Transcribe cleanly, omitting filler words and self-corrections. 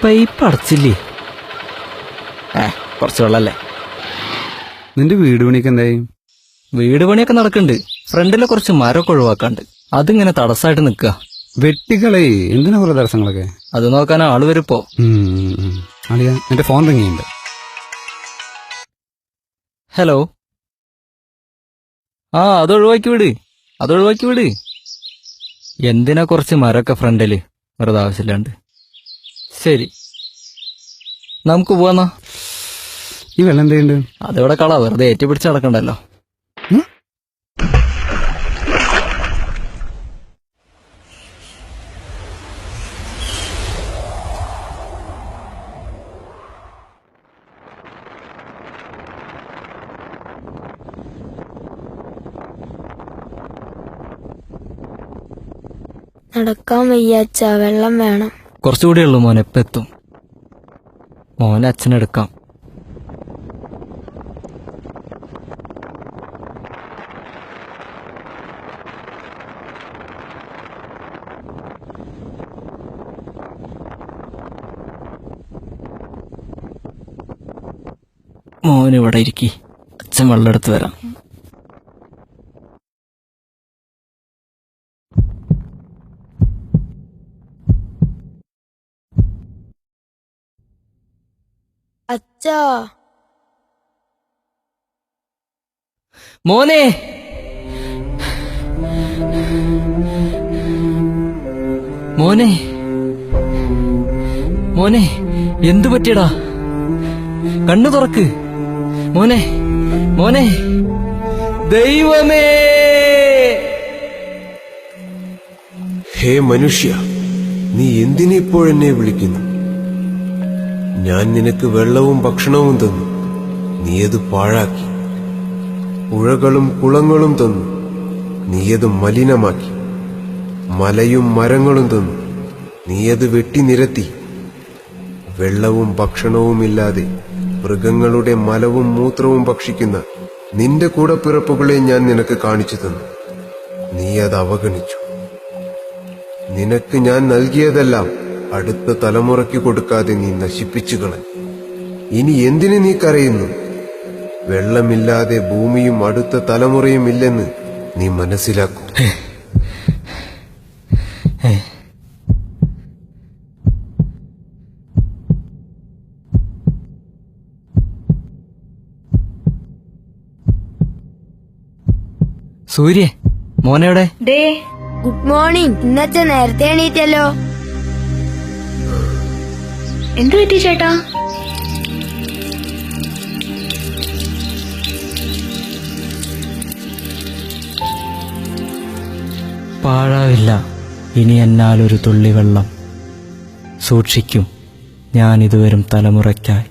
Pipe അടച്ചില്ലേ? കുറച്ച് വെള്ളല്ലേ. നിന്റെ വീട് പണിയൊക്കെ എന്തായി? വീട് പണിയൊക്കെ നടക്കുന്നുണ്ട്. ഫ്രണ്ടിലെ കുറച്ച് മരമൊക്കെ ഒഴിവാക്കാണ്ട്, അതിങ്ങനെ തടസ്സമായിട്ട് നിൽക്കുക. വെട്ടിക്കളേ, എന്തിനാ കുറെ തടസ്സങ്ങളൊക്കെ? അത് നോക്കാൻ ആള് വരിപ്പോ. അളിയാ, എന്റെ ഫോൺ റിങ്ങിയുണ്ട്. ഹലോ. അതൊഴിവാക്കി വിട്. എന്തിനാ കുറച്ച് മരമൊക്കെ ഫ്രണ്ടില് വെറുതെ ആവശ്യമില്ലാണ്ട്. ശരി, നമുക്ക് പോവാന്നാ. ഈ വെള്ളം എന്തുണ്ട്? അതിവിടെ കള, വെറുതെ ഏറ്റുപിടിച്ച് നടക്കണ്ടല്ലോ. നടക്കാൻ വയ്യാച്ച, വെള്ളം വേണം. കുറച്ചുകൂടെ ഉള്ളു മോനെ, എപ്പ എത്തും? മോനെ അച്ഛനെടുക്കാം. മോനിവിടെ ഇരിക്കി, അച്ഛൻ വെള്ളം എടുത്ത് വരാം. അച്ഛാ, മോനെ, മോനെ, മോനെ, എന്തു പറ്റിയടാ? കണ്ണു തുറക്ക് മോനെ. മോനെ, ദൈവമേ! ഹേ മനുഷ്യ, നീ എന്തിനിപ്പോഴെന്നെ വിളിക്കുന്നു? ഞാൻ നിനക്ക് വെള്ളവും ഭക്ഷണവും തന്നു, നീയത് പാഴാക്കി. പുഴകളും കുളങ്ങളും തന്നു, നീയത് മലിനമാക്കി. മലയും മരങ്ങളും തന്നു, നീയത് വെട്ടിനിരത്തി. വെള്ളവും ഭക്ഷണവുമില്ലാതെ മൃഗങ്ങളുടെ മലവും മൂത്രവും ഭക്ഷിക്കുന്ന നിന്റെ കൂടപ്പിറപ്പുകളെ ഞാൻ നിനക്ക് കാണിച്ചു തന്നു, നീ അത് അവഗണിച്ചു. നിനക്ക് ഞാൻ നൽകിയതെല്ലാം അടുത്ത തലമുറയ്ക്ക് കൊടുക്കാതെ നീ നശിപ്പിച്ചു കളഞ്ഞു. ഇനി എന്തിന് നീ കരയുന്നു? വെള്ളമില്ലാതെ ഭൂമിയും അടുത്ത തലമുറയും ഇല്ലെന്ന് നീ മനസ്സിലാക്കൂ. സൂര്യ, മോനെവിടെ? Good morning. ഇന്നച്ച നേരത്തെ എണീറ്റല്ലോ. എന്തു പറ്റി ചേട്ടാ? പാഴാവില്ല ഇനി എന്നാലൊരു തുള്ളി വെള്ളം. സൂക്ഷിക്കും ഞാൻ ഇതുവരും തലമുറയ്ക്കായി.